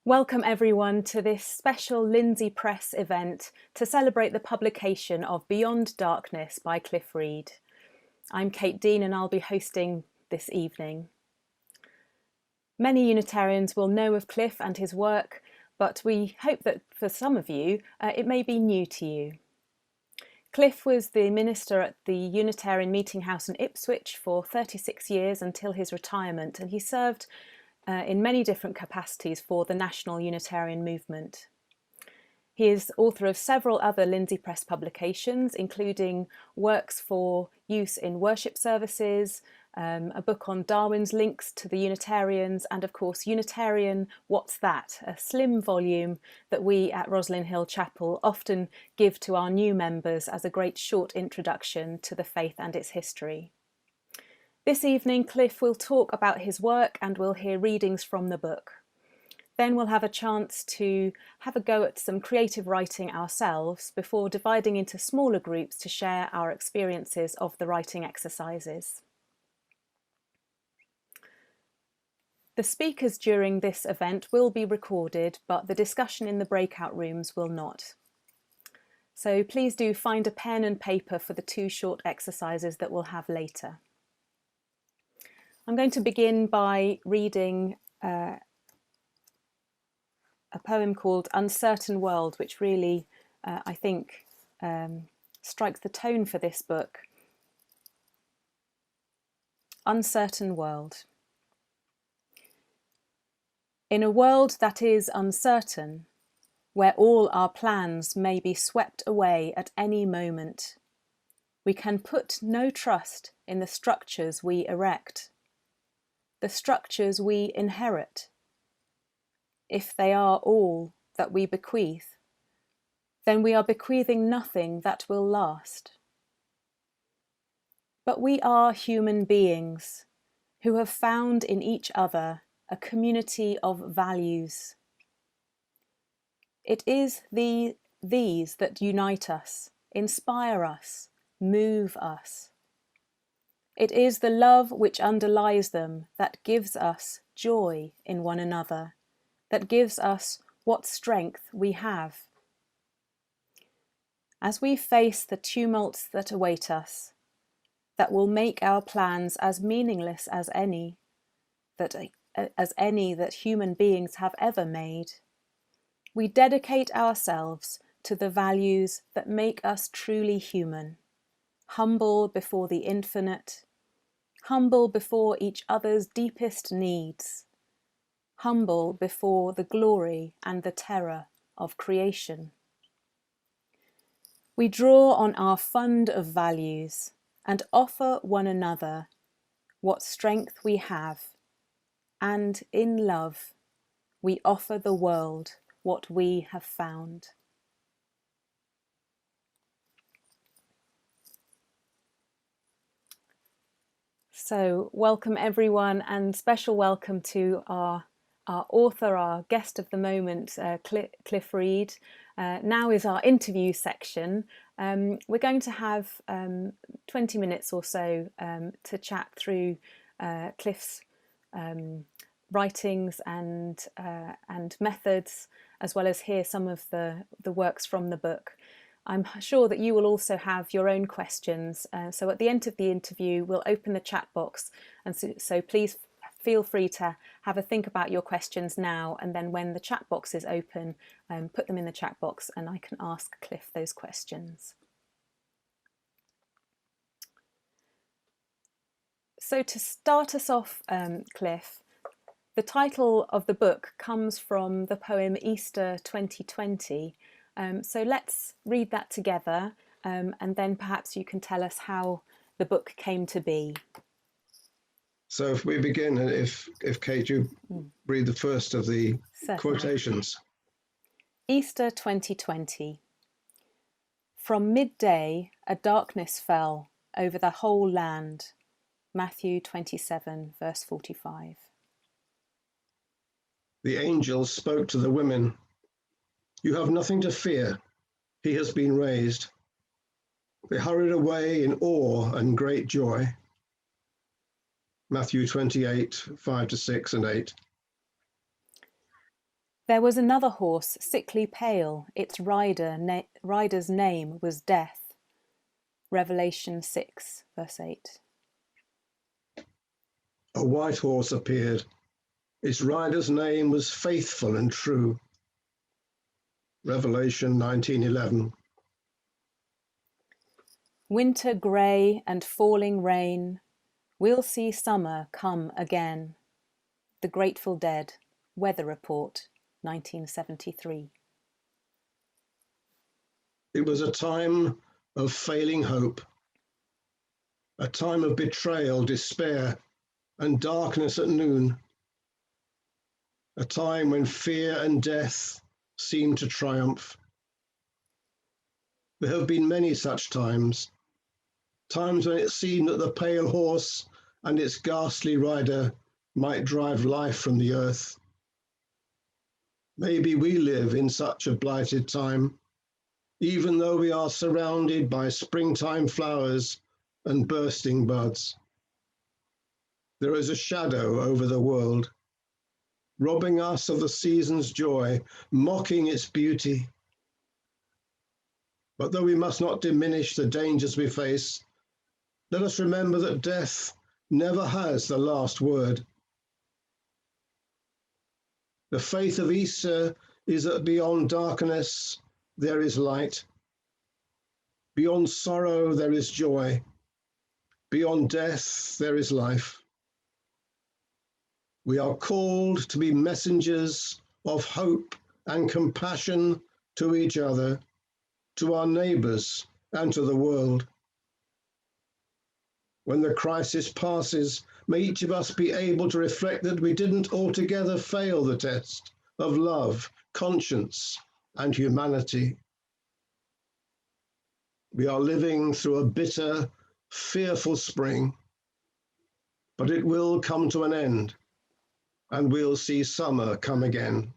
Welcome everyone to this special Lindsey Press event to celebrate the publication of Beyond Darkness by Cliff Reed. I'm Kate Dean and I'll be hosting this evening. Many Unitarians will know of Cliff and his work, but we hope that for some of you it may be new to you. Cliff was the minister at the Unitarian Meeting House in Ipswich for 36 years until his retirement, and he served in many different capacities for the national Unitarian movement. He is author of several other Lindsey Press publications, including works for use in worship services, a book on Darwin's links to the Unitarians, and of course Unitarian What's That?, a slim volume that we at Rosslyn Hill Chapel often give to our new members as a great short introduction to the faith and its history. This evening, Cliff will talk about his work and we'll hear readings from the book. Then we'll have a chance to have a go at some creative writing ourselves before dividing into smaller groups to share our experiences of the writing exercises. The speakers during this event will be recorded, but the discussion in the breakout rooms will not. So please do find a pen and paper for the two short exercises that we'll have later. I'm going to begin by reading a poem called Uncertain World, which really, I think, strikes the tone for this book. Uncertain World. In a world that is uncertain, where all our plans may be swept away at any moment, we can put no trust in the structures we erect, the structures we inherit. If they are all that we bequeath, then we are bequeathing nothing that will last. But we are human beings who have found in each other a community of values. It is these that unite us, inspire us, move us. It is the love which underlies them that gives us joy in one another, that gives us what strength we have. As we face the tumults that await us, that will make our plans as meaningless as any that human beings have ever made, we dedicate ourselves to the values that make us truly human, humble before the infinite, humble before each other's deepest needs, humble before the glory and the terror of creation. We draw on our fund of values and offer one another what strength we have, and in love we offer the world what we have found. So welcome everyone, and special welcome to our author, our guest of the moment, Cliff Reed. Now is our interview section. We're going to have 20 minutes or so to chat through Cliff's writings and methods, as well as hear some of the works from the book. I'm sure that you will also have your own questions. So at the end of the interview, we'll open the chat box. And so please feel free to have a think about your questions now. And then when the chat box is open, put them in the chat box and I can ask Cliff those questions. So to start us off, Cliff, the title of the book comes from the poem Easter 2020. So let's read that together, and then perhaps you can tell us how the book came to be. So if we begin, if Kate, you read the first of the quotations. Easter 2020. From midday a darkness fell over the whole land. Matthew 27, verse 45. The angels spoke to the women. You have nothing to fear. He has been raised. They hurried away in awe and great joy. Matthew 28, 5 to 6 and 8. There was another horse, sickly pale, its rider's name was Death. Revelation 6, verse 8. A white horse appeared. Its rider's name was Faithful and True. Revelation 19:11. Winter grey and falling rain, we'll see summer come again. The Grateful Dead, Weather Report, 1973. It was a time of failing hope, a time of betrayal, despair, and darkness at noon, a time when fear and death seemed to triumph. There have been many such times, times when it seemed that the pale horse and its ghastly rider might drive life from the earth. Maybe we live in such a blighted time, even though we are surrounded by springtime flowers and bursting buds. There is a shadow over the world, robbing us of the season's joy, mocking its beauty. But though we must not diminish the dangers we face, let us remember that death never has the last word. The faith of Easter is that beyond darkness, there is light. Beyond sorrow, there is joy. Beyond death, there is life. We are called to be messengers of hope and compassion to each other, to our neighbours, and to the world. When the crisis passes, may each of us be able to reflect that we didn't altogether fail the test of love, conscience, and humanity. We are living through a bitter, fearful spring, but it will come to an end, and we'll see summer come again.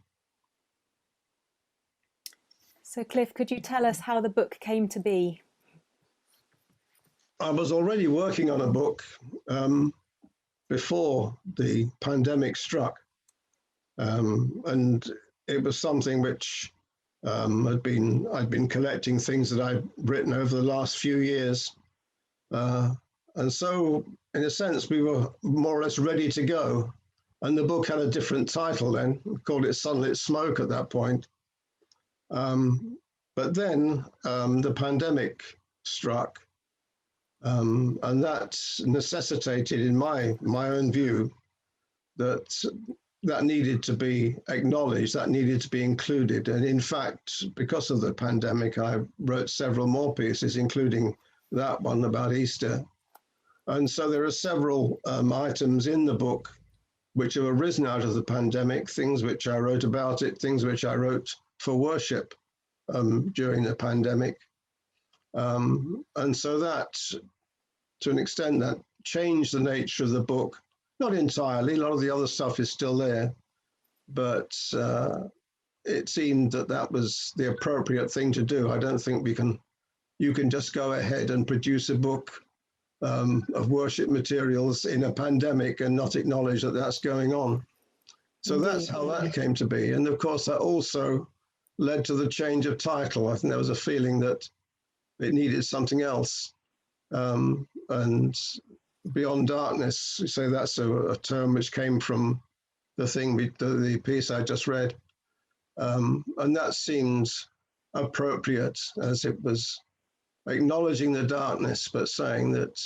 So, Cliff, could you tell us how the book came to be? I was already working on a book before the pandemic struck, and it was something which I'd been collecting things that I'd written over the last few years, and so in a sense we were more or less ready to go. And the book had a different title then, we called it Sunlit Smoke at that point. But then the pandemic struck, and that necessitated, in my own view, that needed to be acknowledged, that needed to be included. And in fact, because of the pandemic, I wrote several more pieces, including that one about Easter. And so there are several items in the book which have arisen out of the pandemic, things which I wrote about it, things which I wrote for worship during the pandemic. And so that, to an extent, that changed the nature of the book. Not entirely, a lot of the other stuff is still there, but it seemed that that was the appropriate thing to do. I don't think you can just go ahead and produce a book of worship materials in a pandemic and not acknowledge that that's going on. So Indeed. That's how that came to be. And of course, that also led to the change of title. I think there was a feeling that it needed something else. And Beyond Darkness, you say that's a term which came from the piece I just read. And that seems appropriate, as it was acknowledging the darkness, but saying that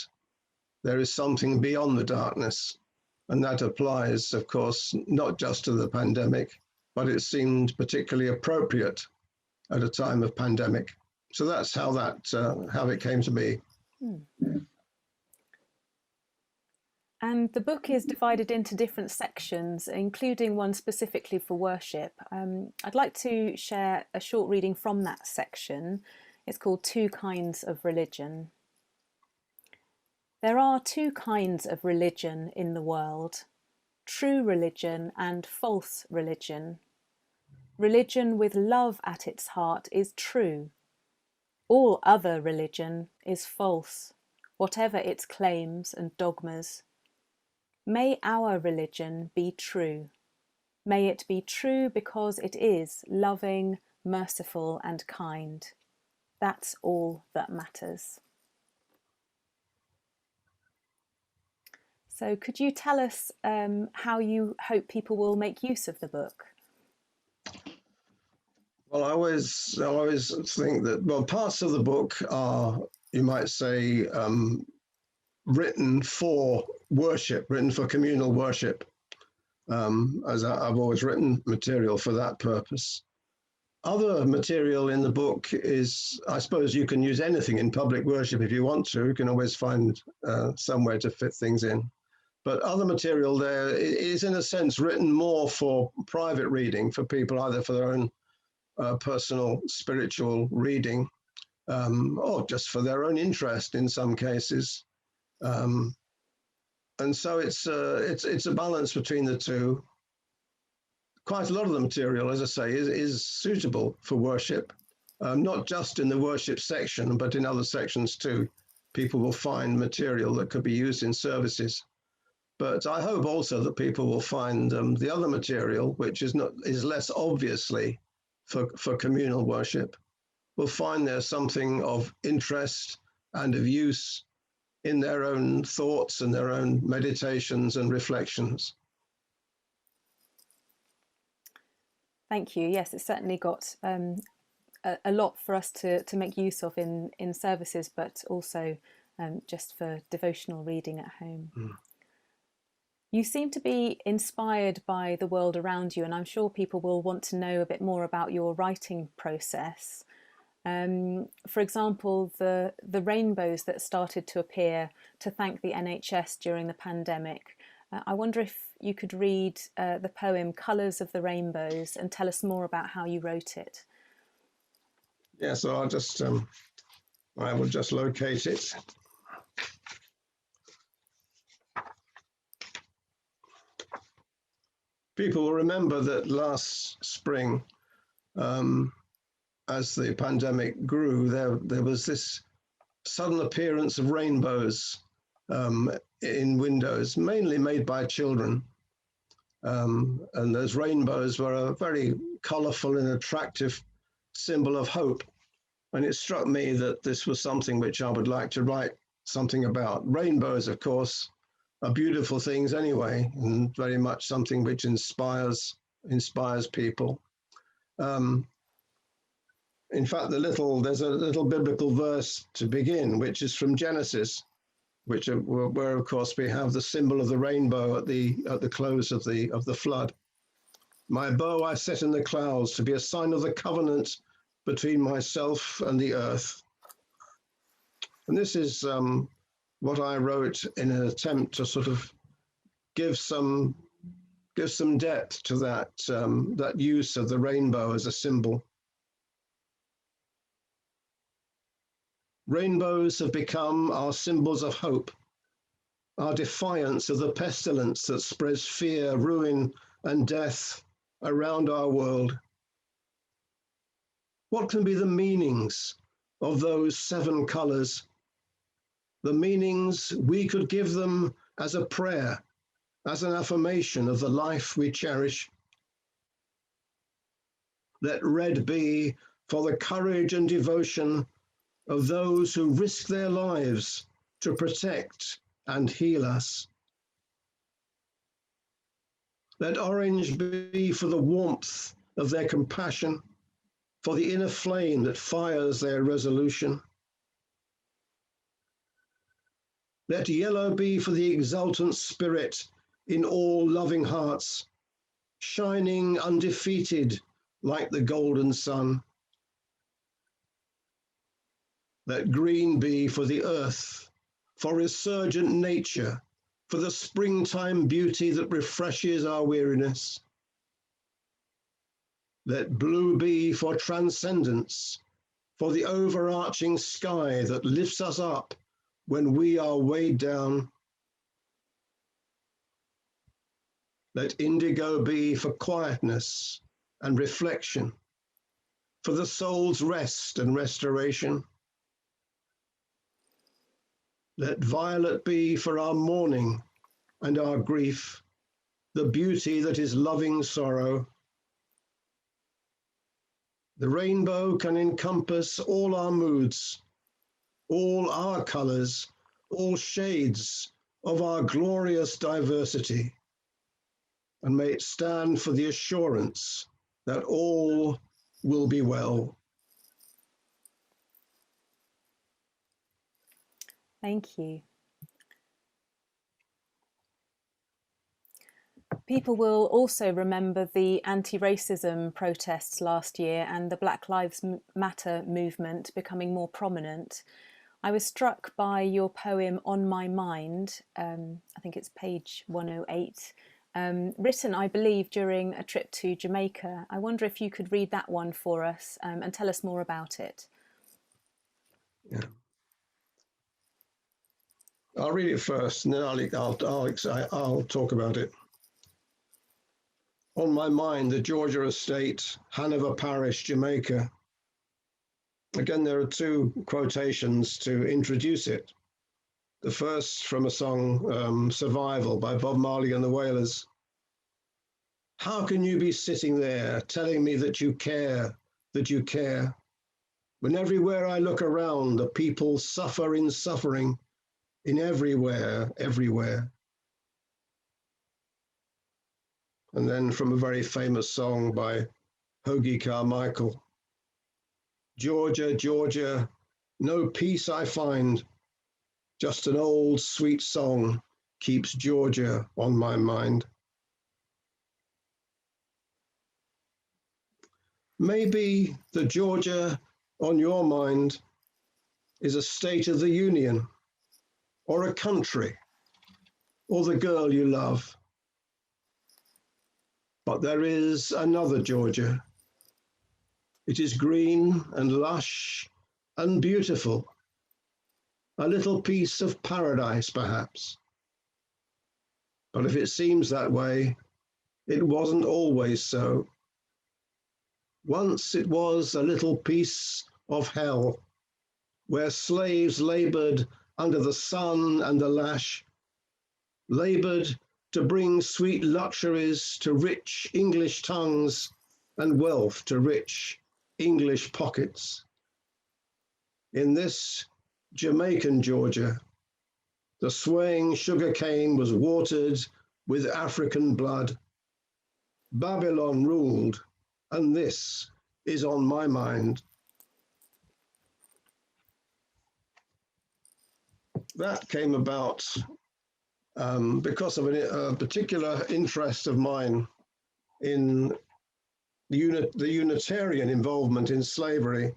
there is something beyond the darkness. And that applies, of course, not just to the pandemic, but it seemed particularly appropriate at a time of pandemic. So that's how it came to be. And the book is divided into different sections, including one specifically for worship. I'd like to share a short reading from that section. It's called Two Kinds of Religion. There are two kinds of religion in the world: true religion and false religion. Religion with love at its heart is true. All other religion is false, whatever its claims and dogmas. May our religion be true. May it be true because it is loving, merciful and kind. That's all that matters. So could you tell us how you hope people will make use of the book? Well, I always think that, well, parts of the book are, you might say, written for worship, written for communal worship, as I've always written material for that purpose. Other material in the book is, I suppose you can use anything in public worship if you want to. You can always find somewhere to fit things in. But other material there is, in a sense, written more for private reading, for people either for their own personal spiritual reading, or just for their own interest in some cases. And so it's a balance between the two. Quite a lot of the material, as I say, is suitable for worship, not just in the worship section, but in other sections too. People will find material that could be used in services. But I hope also that people will find the other material, which is less obviously for communal worship, will find there something of interest and of use in their own thoughts and their own meditations and reflections. Thank you. Yes, it's certainly got a lot for us to make use of in services, but also just for devotional reading at home. Mm. You seem to be inspired by the world around you, and I'm sure people will want to know a bit more about your writing process. For example, the rainbows that started to appear to thank the NHS during the pandemic. I wonder if you could read the poem Colours of the Rainbows and tell us more about how you wrote it. Yeah, so I will just locate it. People will remember that last spring, as the pandemic grew, there was this sudden appearance of rainbows in windows, mainly made by children. And those rainbows were a very colourful and attractive symbol of hope. And it struck me that this was something which I would like to write something about. Rainbows, of course, are beautiful things anyway, and very much something which inspires people. In fact, there's a little biblical verse to begin, which is from Genesis, where of course we have the symbol of the rainbow at the close of the flood. My bow I set in the clouds to be a sign of the covenant between myself and the earth. And this is what I wrote in an attempt to sort of give some depth to that use of the rainbow as a symbol. Rainbows have become our symbols of hope, our defiance of the pestilence that spreads fear, ruin, and death around our world. What can be the meanings of those 7 colours? The meanings we could give them as a prayer, as an affirmation of the life we cherish. Let red be for the courage and devotion of those who risk their lives to protect and heal us. Let orange be for the warmth of their compassion, for the inner flame that fires their resolution. Let yellow be for the exultant spirit in all loving hearts, shining undefeated like the golden sun. Let green be for the earth, for resurgent nature, for the springtime beauty that refreshes our weariness. Let blue be for transcendence, for the overarching sky that lifts us up when we are weighed down. Let indigo be for quietness and reflection, for the soul's rest and restoration. Let violet be for our mourning and our grief, the beauty that is loving sorrow. The rainbow can encompass all our moods, all our colors, all shades of our glorious diversity, and may it stand for the assurance that all will be well. Thank you. People will also remember the anti-racism protests last year and the Black Lives Matter movement becoming more prominent. I was struck by your poem On My Mind, I think it's page 108, written, I believe, during a trip to Jamaica. I wonder if you could read that one for us and tell us more about it. Yeah. I'll read it first, and then I'll talk about it. On My Mind, the Georgia Estate, Hanover Parish, Jamaica. Again, there are two quotations to introduce it. The first from a song, Survival, by Bob Marley and the Wailers. How can you be sitting there telling me that you care, when everywhere I look around, the people suffer in suffering, in everywhere. And then from a very famous song by Hoagie Carmichael, Georgia, Georgia, no peace I find, just an old sweet song keeps Georgia on my mind. Maybe the Georgia on your mind is a state of the union, or a country, or the girl you love. But there is another Georgia. It is green and lush and beautiful, a little piece of paradise, perhaps. But if it seems that way, it wasn't always so. Once it was a little piece of hell, where slaves labored under the sun and the lash, labored to bring sweet luxuries to rich English tongues and wealth to rich English pockets. In this Jamaican Georgia, the swaying sugar cane was watered with African blood. Babylon ruled, and this is on my mind. That came about because of a particular interest of mine in the Unitarian involvement in slavery.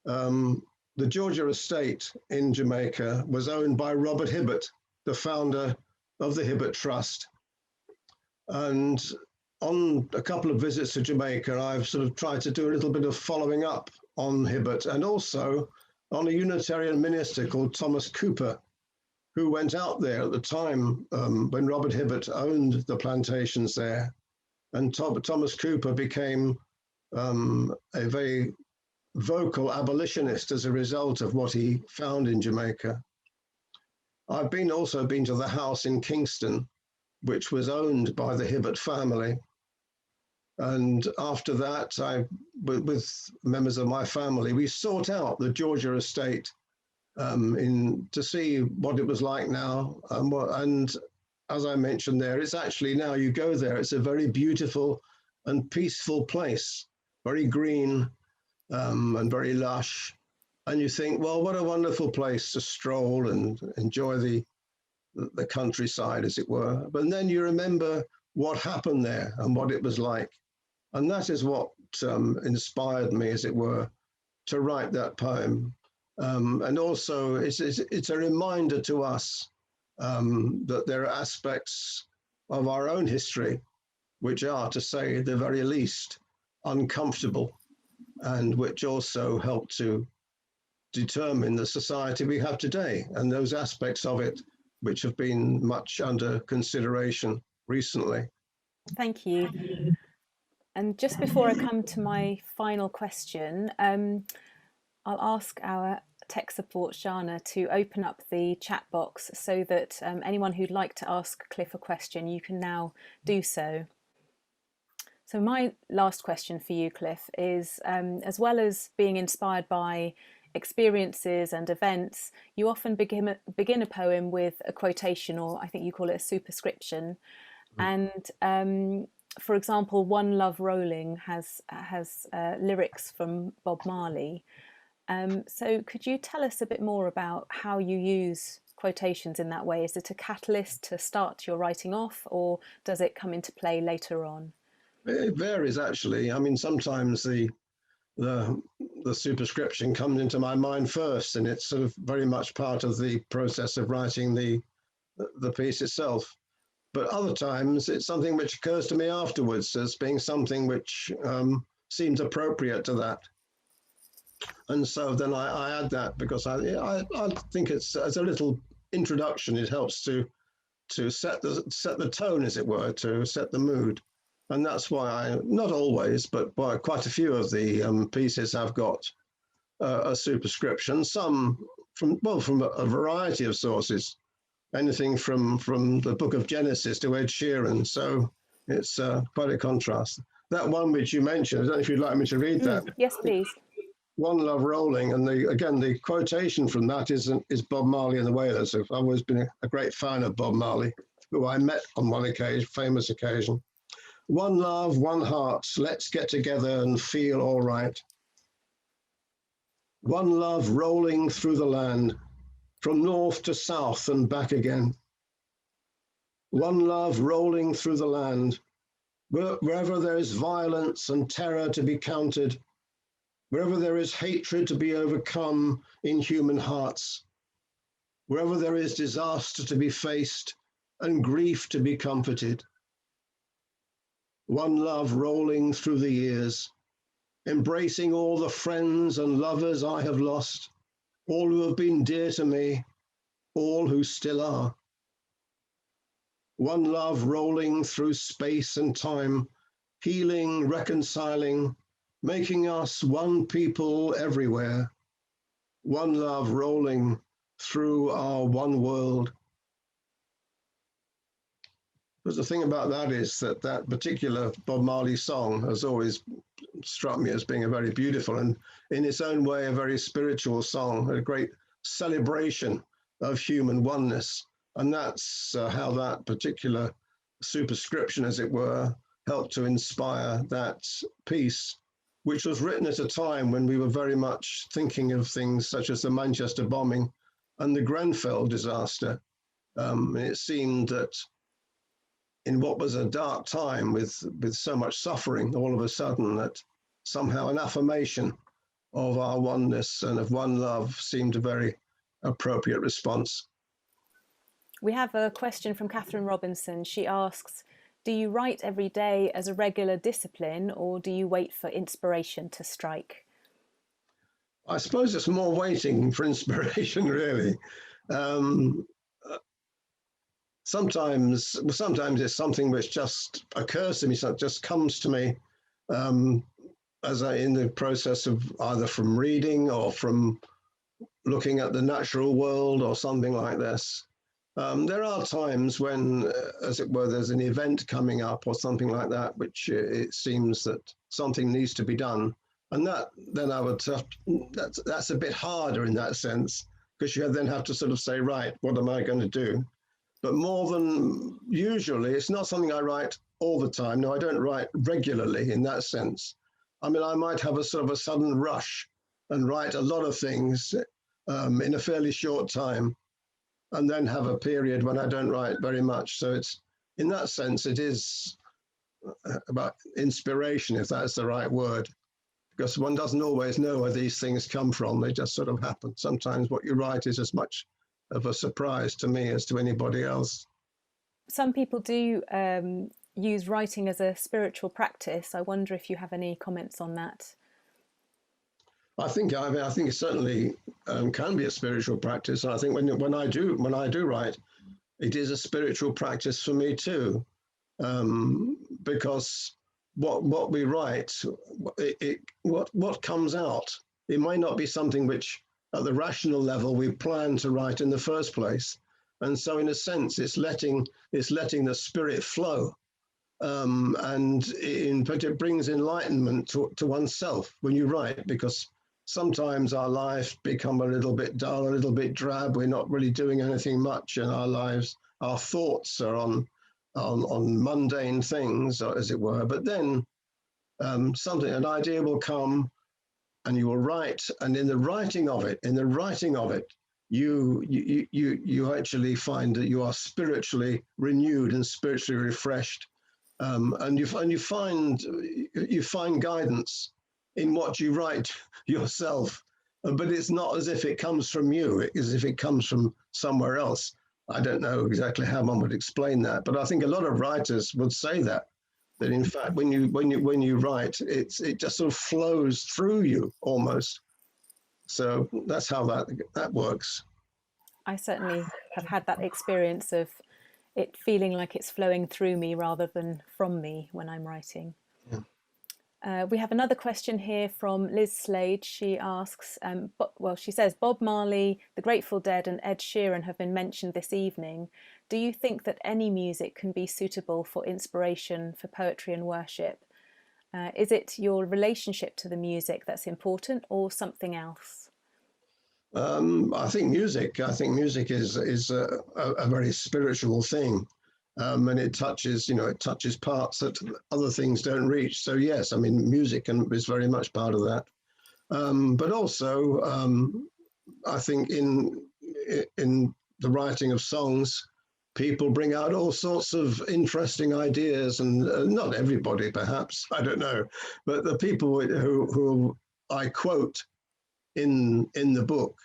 The Georgia Estate in Jamaica was owned by Robert Hibbert, the founder of the Hibbert Trust. And on a couple of visits to Jamaica, I've sort of tried to do a little bit of following up on Hibbert, and also on a Unitarian minister called Thomas Cooper, who went out there at the time when Robert Hibbert owned the plantations there. And Thomas Cooper became a very vocal abolitionist as a result of what he found in Jamaica. I've also been to the house in Kingston, which was owned by the Hibbert family. And after that, with members of my family, we sought out the Georgia Estate to see what it was like now. And as I mentioned there, it's actually now you go there, it's a very beautiful and peaceful place, very green and very lush. And you think, well, what a wonderful place to stroll and enjoy the countryside, as it were. But then you remember what happened there and what it was like. And that is what inspired me, as it were, to write that poem. And also, it's a reminder to us that there are aspects of our own history which are, to say the very least, uncomfortable, and which also help to determine the society we have today, and those aspects of it which have been much under consideration recently. Thank you. And just before I come to my final question, I'll ask our tech support Shana to open up the chat box so that anyone who'd like to ask Cliff a question, you can now do so. So my last question for you, Cliff, is as well as being inspired by experiences and events, you often begin a poem with a quotation, or I think you call it a superscription. And for example, One Love Rolling has lyrics from Bob Marley. So could you tell us a bit more about how you use quotations in that way? Is it a catalyst to start your writing off, or does it come into play later on? It varies, actually. I mean, sometimes the superscription comes into my mind first, and it's sort of very much part of the process of writing the piece itself. But other times it's something which occurs to me afterwards as being something which seems appropriate to that. And so then I add that because I think it's as a little introduction. It helps to set the tone, as it were, to set the mood. And that's why not always, but quite a few of the pieces have got a superscription. Some from a variety of sources, anything from the Book of Genesis to Ed Sheeran. So it's quite a contrast. That one which you mentioned, I don't know if you'd like me to read that. Yes, please. One Love Rolling, and the quotation from that is Bob Marley and the Wailers. I've always been a great fan of Bob Marley, who I met on one famous occasion. One love, one heart, let's get together and feel all right. One love rolling through the land, from north to south and back again. One love rolling through the land, wherever there is violence and terror to be counted, wherever there is hatred to be overcome in human hearts, wherever there is disaster to be faced and grief to be comforted. One love rolling through the years, embracing all the friends and lovers I have lost, all who have been dear to me, all who still are. One love rolling through space and time, healing, reconciling, making us one people everywhere. One love rolling through our one world. But the thing about that is that particular Bob Marley song has always struck me as being a very beautiful and in its own way a very spiritual song, a great celebration of human oneness. And that's how that particular superscription, as it were, helped to inspire that piece, which was written at a time when we were very much thinking of things such as the Manchester bombing and the Grenfell disaster. It seemed that in what was a dark time with so much suffering, all of a sudden that somehow an affirmation of our oneness and of one love seemed a very appropriate response. We have a question from Catherine Robinson. She asks, do you write every day as a regular discipline, or do you wait for inspiration to strike? I suppose it's more waiting for inspiration, really. Sometimes it's something which just occurs to me, so it just comes to me in the process of either from reading or from looking at the natural world or something like this. There are times when, as it were, there's an event coming up or something like that, which it seems that something needs to be done. And then I would that's a bit harder in that sense, because you then have to sort of say, right, what am I going to do? But more than usually, it's not something I write all the time. No, I don't write regularly in that sense. I mean, I might have a sort of a sudden rush and write a lot of things in a fairly short time, and then have a period when I don't write very much. So it's, in that sense, it is about inspiration, if that's the right word, because one doesn't always know where these things come from. They just sort of happen. Sometimes what you write is as much of a surprise to me as to anybody else. Some people do use writing as a spiritual practice. I wonder if you have any comments on that. I think it certainly can be a spiritual practice. And I think when I do write, it is a spiritual practice for me too, because what we write, what comes out, it might not be something which at the rational level we plan to write in the first place. And so in a sense, it's letting the spirit flow. But it brings enlightenment to oneself when you write, because sometimes our lives become a little bit dull, a little bit drab. We're not really doing anything much in our lives. Our thoughts are on mundane things, as it were. But then an idea will come, and you will write, and in the writing of it, you actually find that you are spiritually renewed and spiritually refreshed, and you find guidance in what you write yourself. But it's not as if it comes from you; it's as if it comes from somewhere else. I don't know exactly how one would explain that, but I think a lot of writers would say that in fact, when you write, it just sort of flows through you almost. So that's how that works. I certainly have had that experience of it feeling like it's flowing through me rather than from me when I'm writing. Yeah. We have another question here from Liz Slade. She asks, she says, Bob Marley, the Grateful Dead and Ed Sheeran have been mentioned this evening. Do you think that any music can be suitable for inspiration for poetry and worship? Is it your relationship to the music that's important, or something else? I think music is a very spiritual thing. And it touches parts that other things don't reach. So yes, I mean, music is very much part of that. But also, I think in the writing of songs, people bring out all sorts of interesting ideas, and not everybody, perhaps, I don't know, but the people who I quote in the book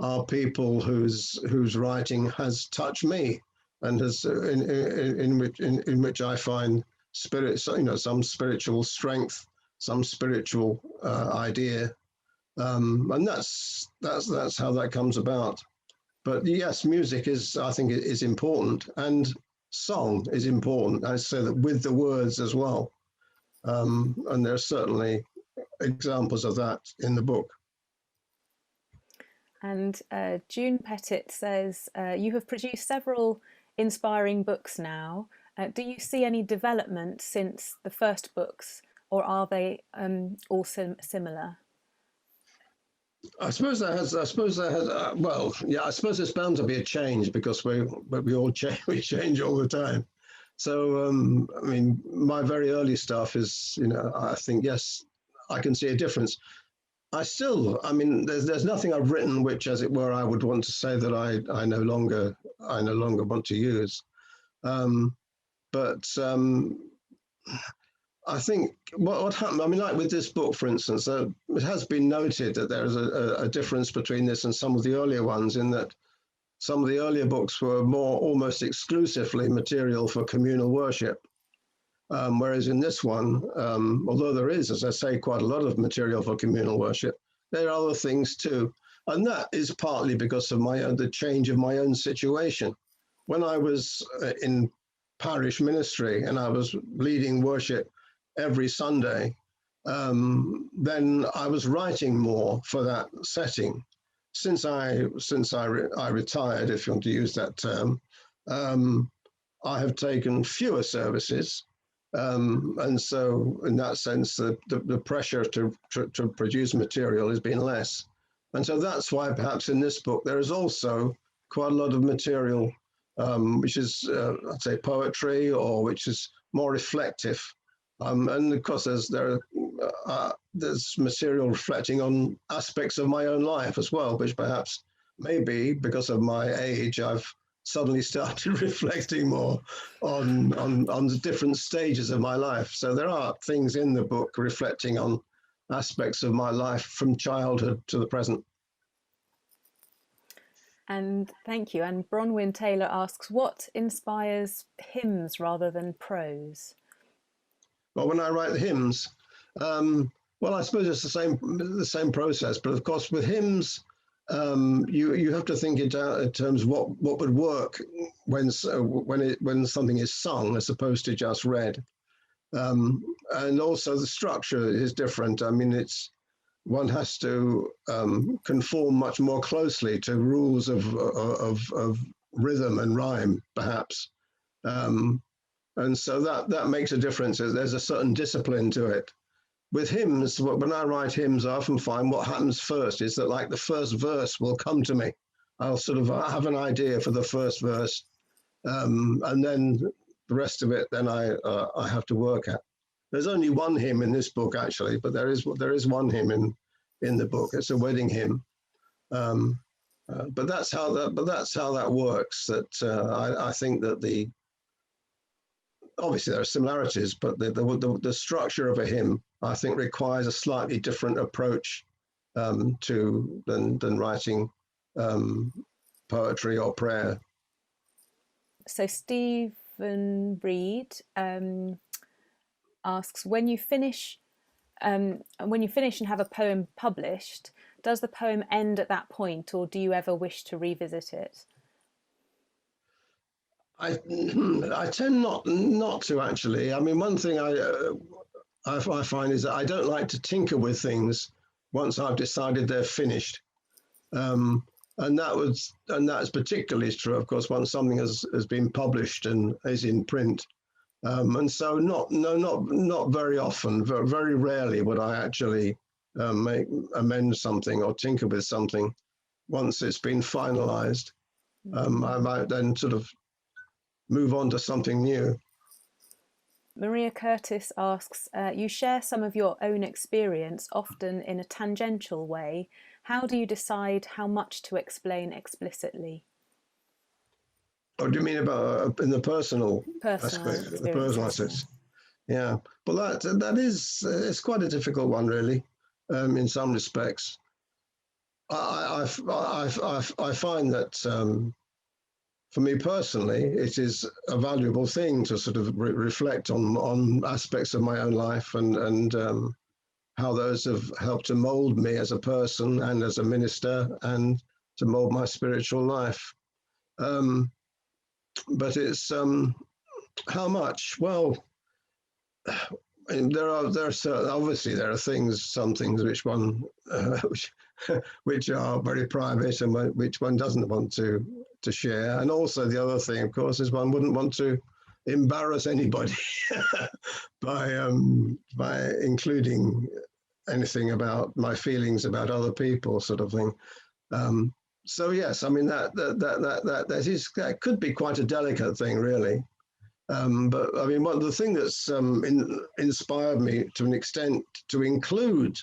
are people whose writing has touched me, and has in which I find spirit, some spiritual strength, some spiritual idea, and that's how that comes about. But yes, music I think is important, and song is important. I say that with the words as well, and there are certainly examples of that in the book. And June Pettit says, you have produced several inspiring books now. Do you see any development since the first books, or are they all similar? I suppose there has. I suppose there's bound to be a change, because we all change. We change all the time. So I mean, my very early stuff is, I think, yes, I can see a difference. I mean, there's nothing I've written which, as it were, I would want to say that I no longer want to use. But I think what happened, I mean, like with this book, for instance, it has been noted that there is a difference between this and some of the earlier ones, in that some of the earlier books were more almost exclusively material for communal worship. Whereas in this one, although there is, as I say, quite a lot of material for communal worship, there are other things too. And that is partly because of the change of my own situation. When I was in parish ministry and I was leading worship every Sunday, then I was writing more for that setting. Since I retired, if you want to use that term, I have taken fewer services. And so in that sense, the pressure to produce material has been less. And so that's why perhaps in this book, there is also quite a lot of material, which is, I'd say, poetry, or which is more reflective. And of course, there's material reflecting on aspects of my own life as well, which perhaps maybe because of my age, I've suddenly started reflecting more on the different stages of my life. So there are things in the book reflecting on aspects of my life from childhood to the present. And thank you. And Bronwyn Taylor asks, what inspires hymns rather than prose? Well, when I write the hymns, well, I suppose it's the same process. But of course, with hymns, you have to think in terms of what would work when something is sung as opposed to just read, and also the structure is different. I mean, one has to conform much more closely to rules of rhythm and rhyme, perhaps. And so that makes a difference. There's a certain discipline to it. With hymns, when I write hymns, I often find what happens first is that, like, the first verse will come to me. I'll sort of have an idea for the first verse, and then the rest of it, then I have to work at. There's only one hymn in this book, actually, but there is one hymn in the book. It's a wedding hymn, but that's how that works. That I think that obviously there are similarities, but the structure of a hymn, I think, requires a slightly different approach than writing poetry or prayer. So Stephen Reed asks, when you finish and have a poem published, does the poem end at that point, or do you ever wish to revisit it? I tend not to, actually. I mean, one thing I find is that I don't like to tinker with things once I've decided they're finished. And that's particularly true, of course, once something has been published and is in print. And so not very often, very rarely would I actually amend something or tinker with something once it's been finalized. I might then sort of move on to something new. Maria Curtis asks, you share some of your own experience, often in a tangential way. How do you decide how much to explain explicitly? Oh, do you mean about in the personal aspect? The personal aspects. Yeah, well, that is it's quite a difficult one, really, in some respects. I find that for me personally, it is a valuable thing to sort of reflect on aspects of my own life and how those have helped to mold me as a person and as a minister and to mold my spiritual life. But it's how much? Well, there are certain, obviously there are some things which one which are very private and which one doesn't want to share. And also the other thing, of course, is one wouldn't want to embarrass anybody by including anything about my feelings about other people, sort of thing. So yes, I mean that could be quite a delicate thing, really. But I mean, the thing that's inspired me to an extent to include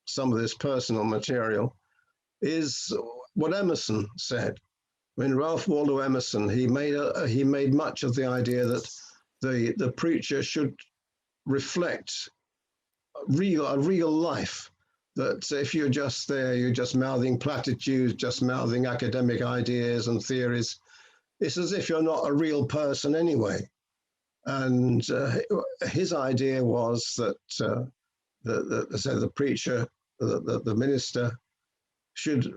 some of this personal material is what Emerson said. I mean, Ralph Waldo Emerson, he made much of the idea that the preacher should reflect a real life. That if you're just there, you're just mouthing platitudes, just mouthing academic ideas and theories, it's as if you're not a real person anyway. And his idea was that the preacher, the minister, should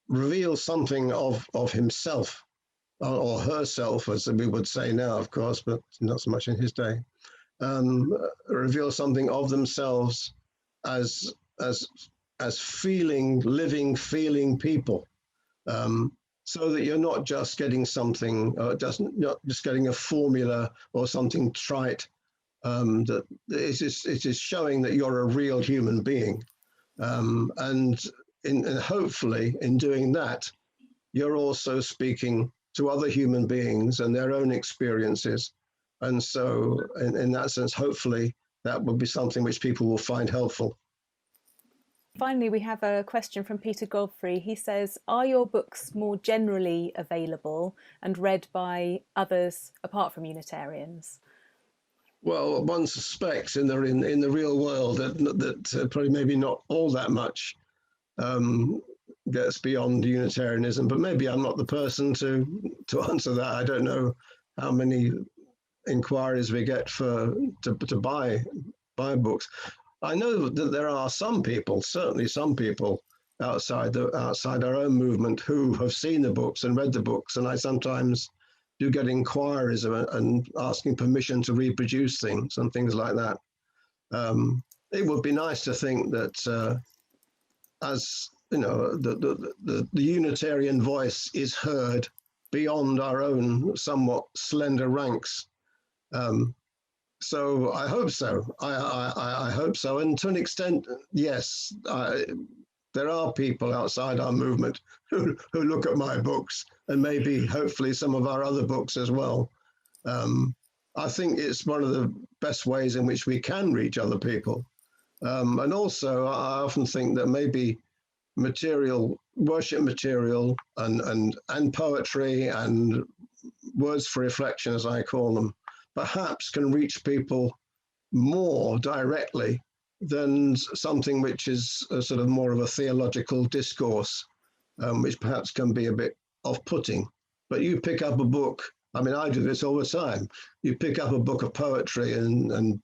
reveal something of himself or herself, as we would say now, of course, but not so much in his day. Reveal something of themselves as living, feeling people, so that you're not just getting something, not just getting a formula or something trite. That it is showing that you're a real human being, and hopefully in doing that, you're also speaking to other human beings and their own experiences. And so, in that sense, hopefully that will be something which people will find helpful. Finally, we have a question from Peter Godfrey. He says, are your books more generally available and read by others apart from Unitarians? Well, one suspects in the real world that probably maybe not all that much gets beyond Unitarianism, but maybe I'm not the person to answer that. I don't know how many inquiries we get to buy books. I know that there are some people, certainly some people outside our own movement who have seen the books and read the books, and I sometimes do get inquiries and asking permission to reproduce things and things like that. It would be nice to think that as you know, the Unitarian voice is heard beyond our own somewhat slender ranks. So I hope so. I hope so. And to an extent, yes, there are people outside our movement who look at my books and maybe, hopefully, some of our other books as well. I think it's one of the best ways in which we can reach other people. And also, I often think that maybe material, worship material, and poetry and words for reflection, as I call them, perhaps can reach people more directly than something which is a sort of more of a theological discourse, which perhaps can be a bit off-putting. But you pick up a book, I mean, I do this all the time. You pick up a book of poetry and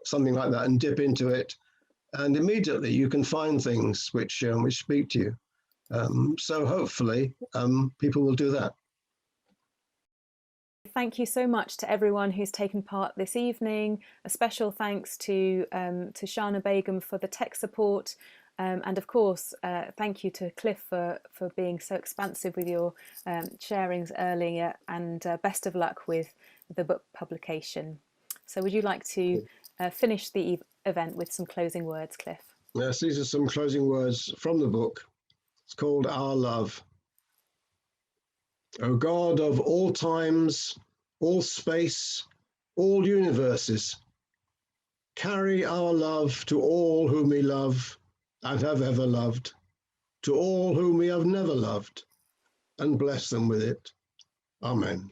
something like that and dip into it, and immediately you can find things which speak to you. So hopefully people will do that. Thank you so much to everyone who's taken part this evening. A special thanks to Shana Begum for the tech support. And of course, thank you to Cliff for being so expansive with your sharings earlier, and best of luck with the book publication. So would you like to finish the event with some closing words, Cliff? Yes, these are some closing words from the book. It's called Our Love. O God of all times, all space, all universes, carry our love to all whom we love and have ever loved, to all whom we have never loved, and bless them with it. Amen.